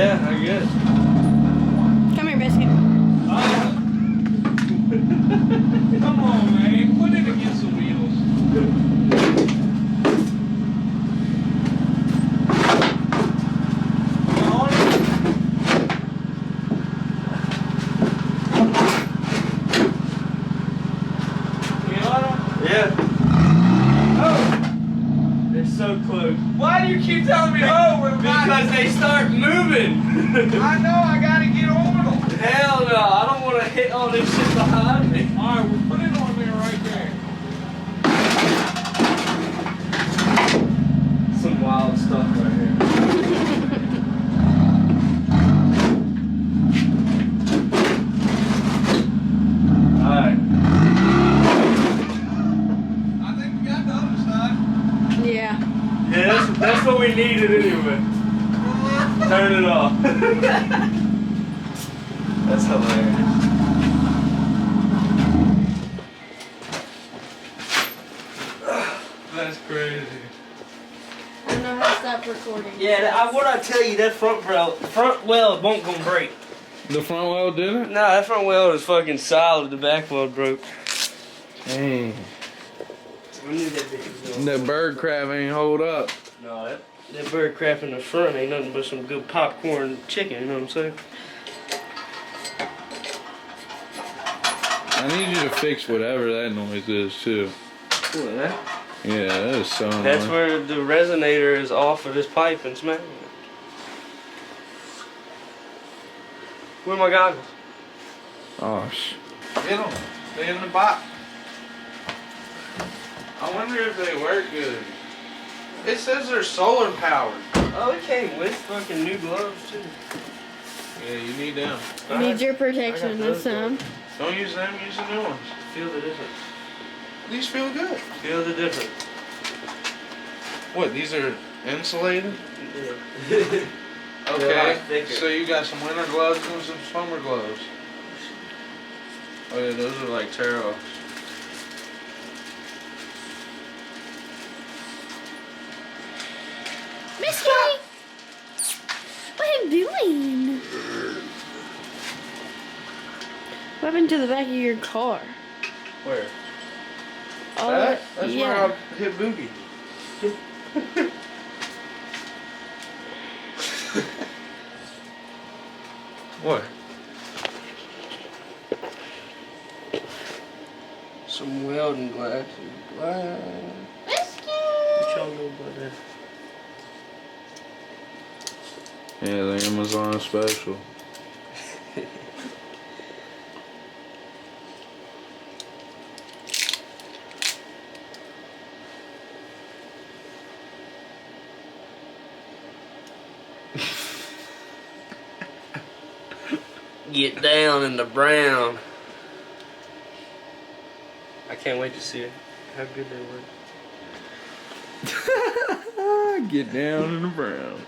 Yeah, I guess. Come here, Biscuit. Come on, man. Put it against the wheels. Yeah. Oh! They're so close. Why do you keep telling me, oh, we're Because they start moving. I know, I gotta get on them. Hell no, I don't want to hit all this shit behind me. Alright, we'll put it on there right there. Some wild stuff right here. Alright. I think we got the other side. Yeah. Yeah, that's what we needed anyway. Turn it off. That's hilarious. That's crazy. I don't know how to stop recording. Yeah, what I tell you, that front weld won't gonna break. The front weld didn't? No, that front weld is fucking solid. The back weld broke. Dang. We knew that bitch was gonna That bird crab ain't hold up. No, that bird crap in the front ain't nothing but some good popcorn chicken, you know what I'm saying? I need you to fix whatever that noise is too. What, that? Yeah, that is so annoying. That's where the resonator is off of this pipe and smacking it. Where are my goggles? Oh, get them. Stay in the box. I wonder if they work good. It says they're solar powered. Oh, it came with fucking new gloves too. Yeah, you need them. You need your protection this time. Don't use them, use the new ones. Feel the difference. These feel good. Feel the difference. What, these are insulated? Yeah. Okay, so you got some winter gloves and some summer gloves. Oh yeah, those are like tear-offs. Biscuit! What are you doing? What happened to the back of your car? Where? Oh, That's yeah. where I hit Boogie. What? Some welding glasses. Biscuit! What y'all know about that? Yeah, the Amazon special. Get down in the brown. I can't wait to see it. How good they work. Get down in the brown.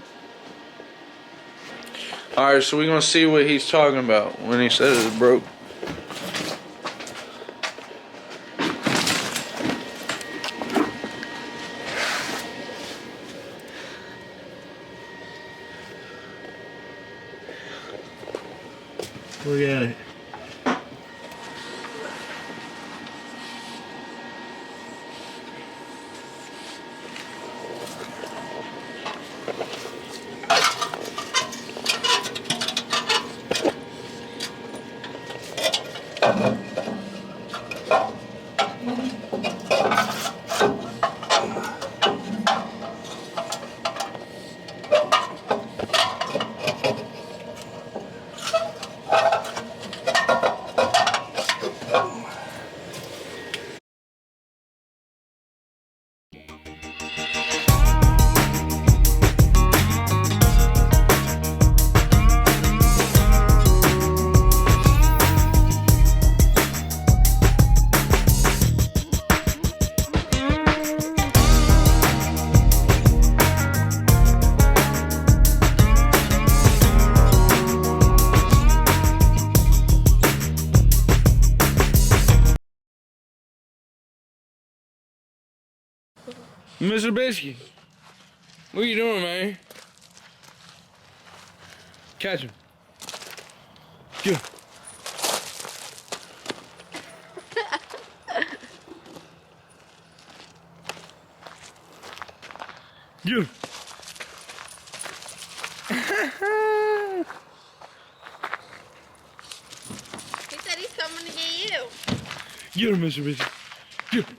Alright, so we're gonna see what he's talking about when he says it's broke. Look at it. Mr. Biscuit, what you doing, man? Catch him. Get him. Get him. He said he's coming to get you. Get him, Mr. Mitchell. Get him.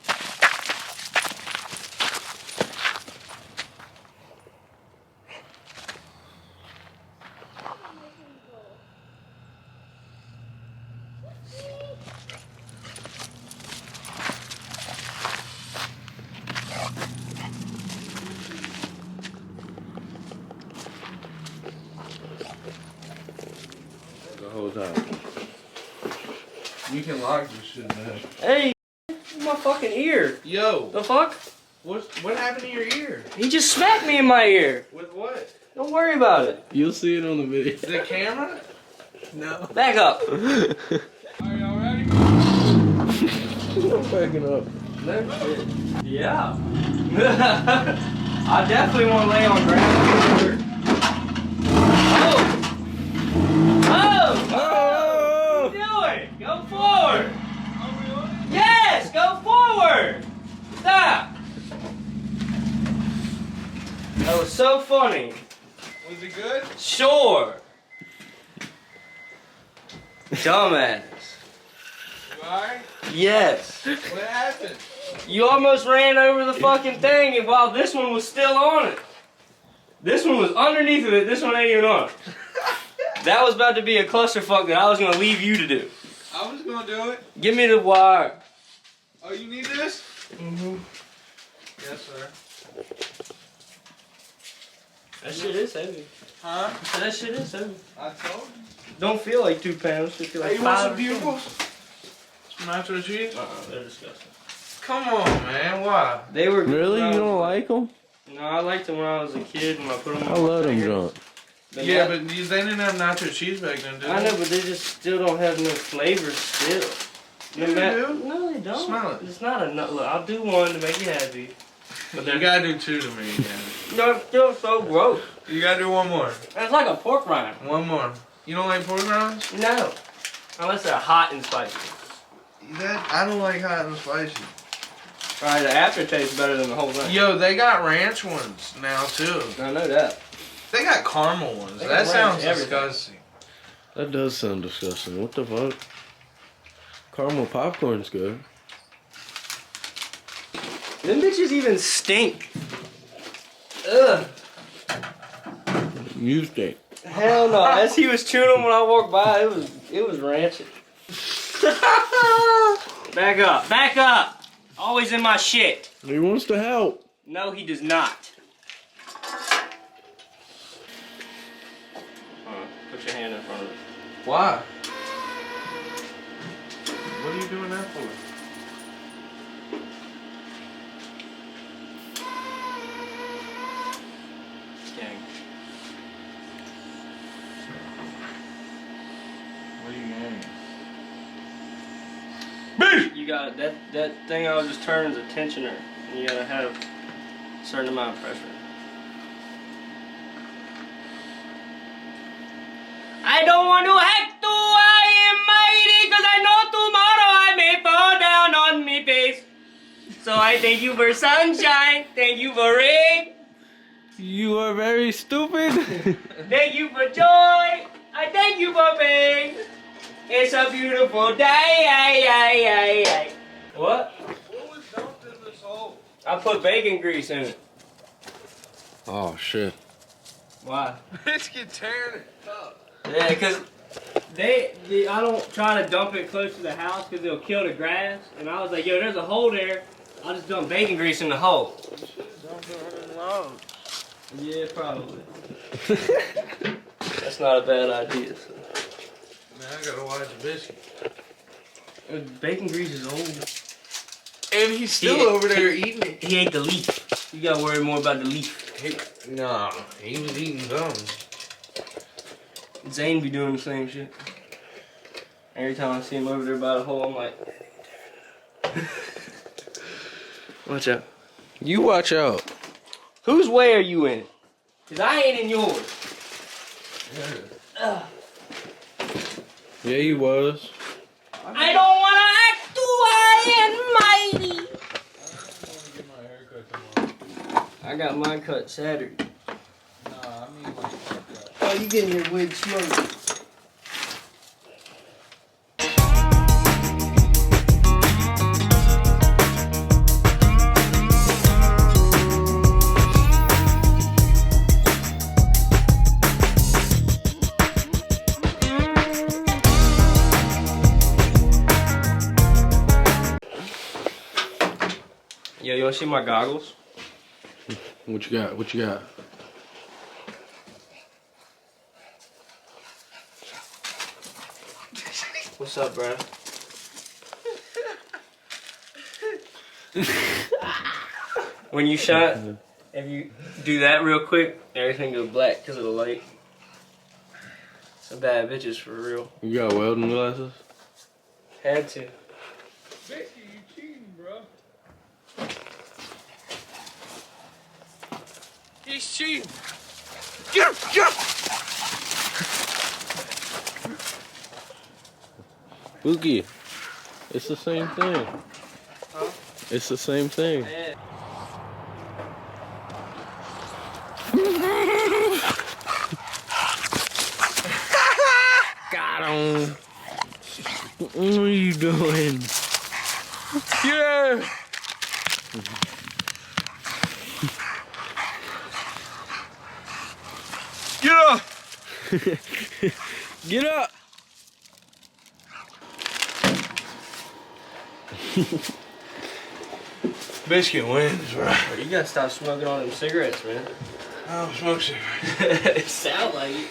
The whole time. You can lock this shit, man. Hey, my fucking ear. Yo, The fuck? what happened to your ear? He just smacked me in my ear. With what? Don't worry about it. You'll see it on the video. The camera? No. Back up. Are y'all ready? I'm backing up. Yeah. I definitely want to lay on ground. Oh! Oh! What are you doing? Go forward. Yes, go forward. Stop. That was so funny. Was it good? Sure. Dumbass. You alright? Yes. What happened? You almost ran over the fucking thing and while this one was still on it. This one was underneath of it, this one ain't even on it. That was about to be a clusterfuck that I was gonna leave you to do. I was gonna do it. Give me the wire. Oh, you need this? Mm-hmm. Yes, sir. That shit is heavy. Huh? That shit is heavy. I told you. Don't feel like 2 pounds. It feel like Hey, you want some 5 bugles? Some nacho cheese? They're disgusting. Come on, man. Why? They were good Really? when I You was- don't like them? No, I liked them when I was a kid when I put them on I my love them finger. junk. But Yeah, but they didn't have nacho cheese back then, did they? I know, but they just still don't have no flavor still. Yeah, they do. No, they don't. Smell it. It's not enough. Look, I'll do one to make you happy. But You gotta do 2 to me again. they're still so gross. You gotta do 1 more. It's like a pork rind. 1 more. You don't like pork rinds? No. Unless they're hot and spicy. I don't like hot and spicy. Alright, the aftertaste is better than the whole thing. Yo, they got ranch ones now too. I know that. They got caramel ones. They That got sounds ranch everything. disgusting. That does sound disgusting. What the fuck? Caramel popcorn's good. Them bitches even stink. Ugh. You stink. Hell no. As he was chewing them when I walked by, it was rancid. Back up. Back up. Always in my shit. He wants to help. No, he does not. Put your hand in front of it. Why? What are you doing that for? Dang. What are you doing? You got that thing I was just turning is a tensioner. And you gotta have a certain amount of pressure. I don't want to hack to I am mighty because I know tomorrow I may fall down on me face. So I thank you for sunshine, thank you for rain, You are very stupid. thank you for joy, I thank you for pain. It's a beautiful day. What? What was dumped in this hole? I put bacon grease in it. Oh shit. Why? Bitch, get tearing it up. Yeah, because I don't try to dump it close to the house because it'll kill the grass. And I was like, yo, there's a hole there. I'll just dump bacon grease in the hole. Dump it in load. Yeah, probably. That's not a bad idea. So. Now I gotta watch the biscuit. Bacon grease is old. And he's still He- over there eating it. He ate the leaf. You gotta worry more about the leaf. Nah, he was eating gums. Zane be doing the same shit. Every time I see him over there by the hole, I'm like... Watch out. You watch out. Whose way are you in? Because I ain't in yours. Yeah, he was. I don't want to act too high and mighty. I got mine cut Saturday. Nah, I mean like haircut. Oh, you getting your wig smoked? Yo, you wanna see my goggles? What you got? What you got? What's up, bro? When you shine, if you do that real quick, everything goes black because of the light. Some bad bitches for real. You got welding glasses? Had to. Vicky, you cheating, bro. He's cheating. Get him! Get him! Boogie, it's the same thing. Huh? It's the same thing. Yeah. Got him. What are you doing? Yeah! Get up! Get up! Biscuit wins, bro. You gotta stop smoking all them cigarettes, man. I don't smoke cigarettes. It sound like it.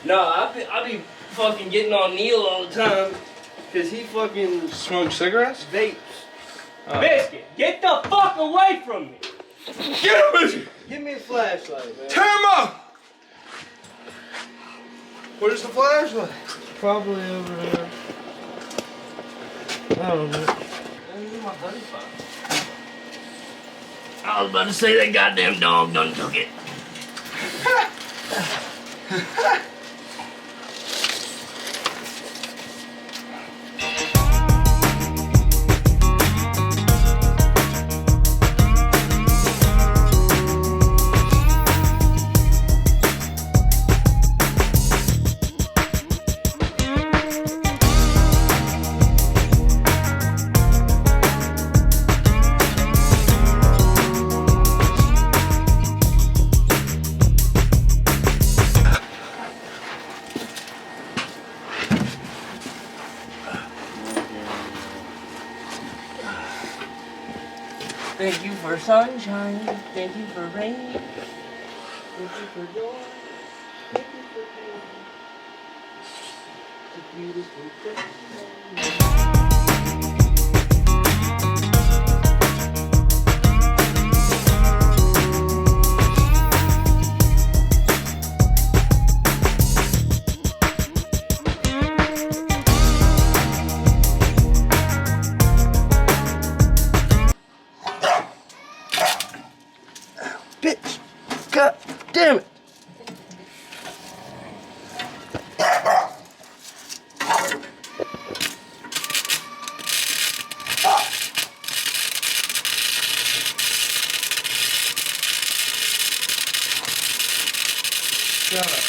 No, I be fucking getting on Neil all the time. Cause he fucking Smoke cigarettes? vapes. Biscuit, get the fuck away from me! Get him, Biscuit! Give me a flashlight, man. Tear him up! Where's the flashlight? Probably over there. I don't know. My buddy's phone. I was about to say that goddamn dog done took it. Thank you for sunshine. Thank you for rain. Thank you for joy. Thank you for pain. It's a beautiful day. Bitch! God damn it! Shut up.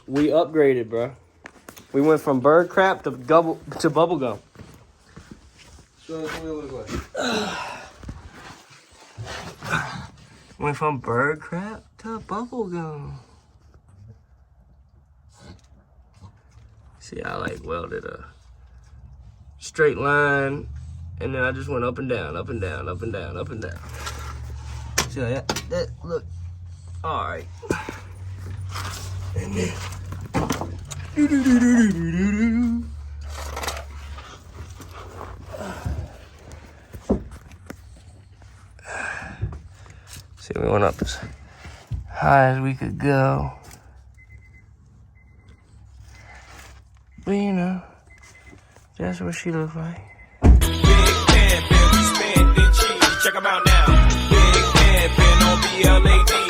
We upgraded, bro. We went from bird crap to bubble gum. Show us what it looks like. Went from bird crap to bubble gum. See, I like welded a straight line, and then I just went up and down, up and down, up and down, up and down. See how that look? All right. And then. See, we went up as high as we could go. But you know, that's what she looks like. Big Pimpin', we spendin' cheese. Check 'em out now. Big Pimpin' on BLAD.